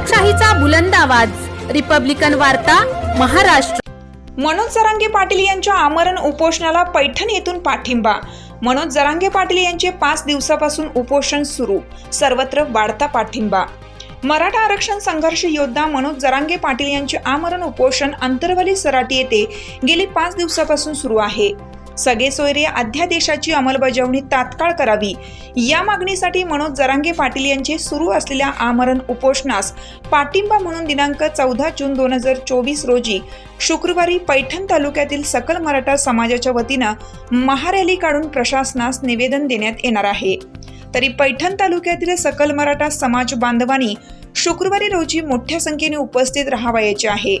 लोकशाहीचा बुलंद आवाज, रिपब्लिकन वार्ता, महाराष्ट्र। मनोज जरांगे पाटील यांच्या आमरण उपोषणाला पैठण येथून पाठिंबा। मनोज जरांगे पाटील यांचे 5 दिवसापासून उपोषण सुरू, सर्वत्र वाढता पाठिंबा। मराठा आरक्षण संघर्ष योद्धा मनोज जरांगे पाटील यांचे आमरण उपोषण अंतरवली सराटी येथे गेली 5 दिवसापासून सुरू आहे। सगळे सोयरे अध्यादेशाची अंमलबजावणी तात्काळ करावी या मागणीसाठी मनोज जरांगे पाटील यांचे सुरू असलेल्या आमरण उपोषणास पाठिंबा म्हणून दिनांक 14 जून 2024 रोजी शुक्रवारी पैठण तालुक्यातील सकल मराठा समाजाच्या वतीनं महारॅली काढून प्रशासनास निवेदन देण्यात येणार आहे। तरी पैठण तालुक्यातील सकल मराठा समाज बांधवांनी शुक्रवारी रोजी मोठ्या संख्येने उपस्थित राहावयाचे आहे,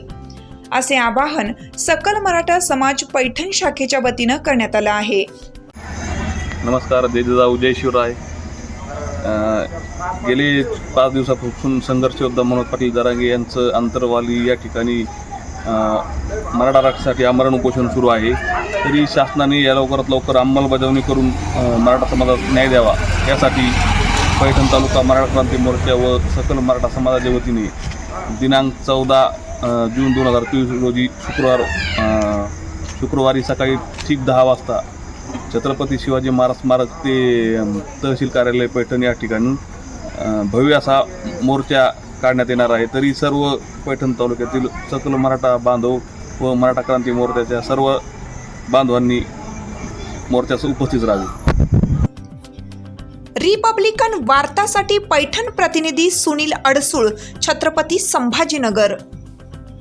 असे आवाहन सकल मराठा समाज पैठण शाखेच्या वतीनं करण्यात आलं आहे। नमस्कार, जय जिजाऊ, जय शिवराय। गेली 5 दिवसापासून संघर्ष योद्धा मनोज पाटील जरांगे यांचं अंतरवाली या ठिकाणी मराठा आरक्षणासाठी आमरण उपोषण सुरू आहे। तरी शासनाने या लवकरात लवकर अंमलबजावणी करून मराठा समाजाला न्याय द्यावा यासाठी पैठण तालुका मराठा क्रांती मोर्चा व सकल मराठा समाजाच्या वतीने दिनांक 14 जून 2023 रोजी शुक्रवारी सकाळी ठीक 10 वाजता छत्रपती शिवाजी महाराज स्मारक ते तहसील कार्यालय पैठण या ठिकाणी भव्य असा मोर्चा काढण्यात येणार आहे। तरी सर्व पैठण तालुक्यातील सकल मराठा बांधव व मराठा क्रांती मोर्चाच्या सर्व बांधवांनी मोर्चास उपस्थित राहावे। रिपब्लिकन वार्तासाठी पैठण प्रतिनिधी सुनील अडसूळ, छत्रपती संभाजीनगर।